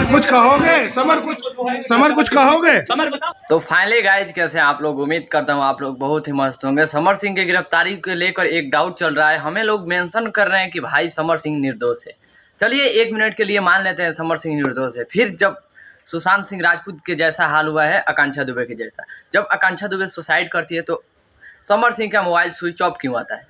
कुछ कहोगे समर कुछ कहोगे? तो फाइनली गाइज, कैसे आप लोग? उम्मीद करता हूँ आप लोग बहुत ही मस्त होंगे। समर सिंह की गिरफ्तारी को लेकर एक डाउट चल रहा है। हमें लोग मेंशन कर रहे हैं कि भाई समर सिंह निर्दोष है। चलिए 1 मिनट के लिए मान लेते हैं समर सिंह निर्दोष है। फिर जब सुशांत सिंह राजपूत के जैसा हाल हुआ है, आकांक्षा दुबे के जैसा, जब आकांक्षा दुबे सुसाइड करती है तो समर सिंह का मोबाइल स्विच ऑफ क्यों आता है?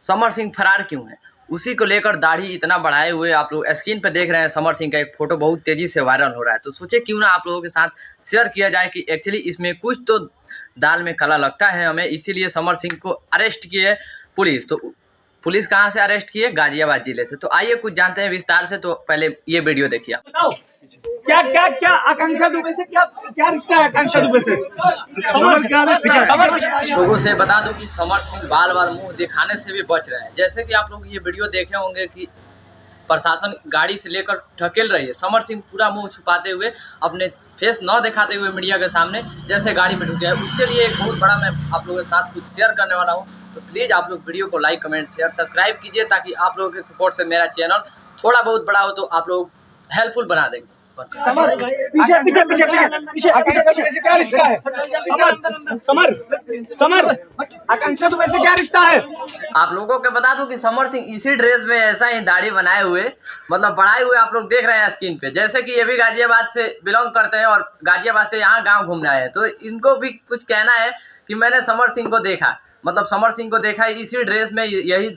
समर सिंह फरार क्यों है? उसी को लेकर दाढ़ी इतना बढ़ाए हुए आप लोग स्क्रीन पर देख रहे हैं। समर सिंह का एक फोटो बहुत तेज़ी से वायरल हो रहा है, तो सोचे क्यों ना आप लोगों के साथ शेयर किया जाए कि एक्चुअली इसमें कुछ तो दाल में काला लगता है हमें। इसीलिए समर सिंह को अरेस्ट किए पुलिस। तो पुलिस कहाँ से अरेस्ट किए? गाजियाबाद जिले से। तो आइए कुछ जानते हैं विस्तार से। तो पहले ये वीडियो देखिए। क्या क्या क्या आकांक्षा दुबे से क्या रिश्ता है? आकांक्षा दुबे से लोगों से बता दूं कि समर सिंह बार बार मुंह दिखाने से भी बच रहे हैं। जैसे कि आप लोग ये वीडियो देखे होंगे कि प्रशासन गाड़ी से लेकर ढकेल रही है, समर सिंह पूरा मुंह छुपाते हुए, अपने फेस न दिखाते हुए मीडिया के सामने जैसे गाड़ी में ढुके है। उसके लिए एक बहुत बड़ा मैं आप लोगों के साथ कुछ शेयर करने वाला हूँ। तो प्लीज़ आप लोग वीडियो को लाइक, कमेंट, शेयर, सब्सक्राइब कीजिए, ताकि आप लोगों के सपोर्ट से मेरा चैनल थोड़ा बहुत बड़ा हो तो आप लोग हेल्पफुल बना देंगे। समर क्या रिश्ता है? समर आकांक्षा दुबे से क्या रिश्ता है? आप लोगों को बता दूं कि समर सिंह इसी ड्रेस में ऐसा ही दाढ़ी बनाए हुए, मतलब बढ़ाए हुए आप लोग देख रहे हैं स्क्रीन पे। जैसे कि ये भी गाजियाबाद से बिलोंग करते हैं और गाजियाबाद से यहाँ गांव घूमने आए हैं, तो इनको भी कुछ कहना है कि मैंने समर सिंह को देखा, मतलब समर सिंह को देखा इसी ड्रेस में, यही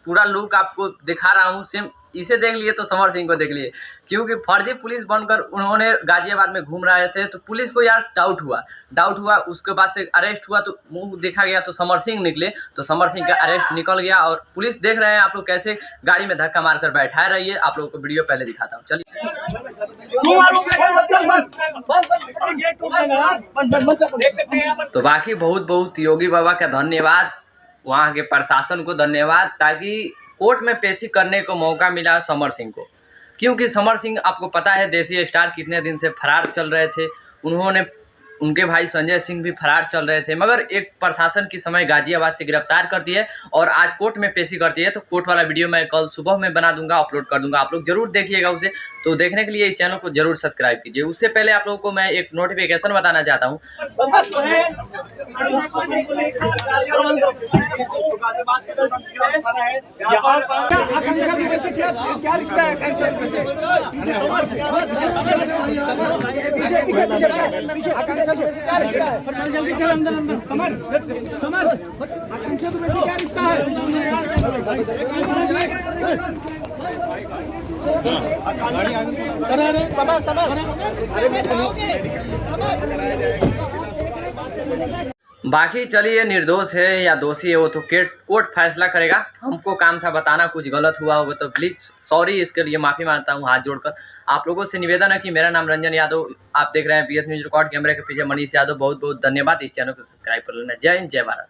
पूरा लुक आपको दिखा रहा हूँ। सेम इसे देख लिए तो समर सिंह को देख लिए, क्योंकि फर्जी पुलिस बनकर उन्होंने गाजियाबाद में घूम रहे थे। तो पुलिस को यार डाउट हुआ, उसके बाद से अरेस्ट हुआ तो मुंह देखा गया तो समर सिंह निकले, तो समर सिंह का अरेस्ट निकल गया। और पुलिस देख रहे हैं आप लोग कैसे गाड़ी में धक्का मारकर बैठाए रहिए। आप लोगों को वीडियो पहले दिखाता हूँ, चलिए। तो बाकी बहुत बहुत योगी बाबा का धन्यवाद, वहाँ के प्रशासन को धन्यवाद, ताकि कोर्ट में पेशी करने को मौका मिला समर सिंह को। क्योंकि समर सिंह आपको पता है देसी स्टार कितने दिन से फरार चल रहे थे। उनके भाई संजय सिंह भी फरार चल रहे थे, मगर एक प्रशासन की समय गाजियाबाद से गिरफ्तार करती है और आज कोर्ट में पेशी करती है। तो कोर्ट वाला वीडियो मैं कल सुबह में बना दूंगा, अपलोड कर दूंगा, आप लोग जरूर देखिएगा उसे। तो देखने के लिए इस चैनल को जरूर सब्सक्राइब कीजिए। उससे पहले आप लोगों को मैं एक नोटिफिकेशन बताना चाहता हूँ। समर आकांक्षा दुबे से क्या रिश्ता है? बाकी चलिए, निर्दोष है या दोषी है वो तो कोर्ट फैसला करेगा। हमको काम था बताना, कुछ गलत हुआ होगा तो प्लीज़ सॉरी, इसके लिए माफ़ी मांगता हूँ हाथ जोड़कर। आप लोगों से निवेदन है कि मेरा नाम रंजन यादव, आप देख रहे हैं PS न्यूज़ रिकॉर्ड, कैमरे के पीछे मनीष यादव। बहुत बहुत धन्यवाद। इस चैनल को सब्सक्राइब कर लेना। जय हिंद, जय भारत।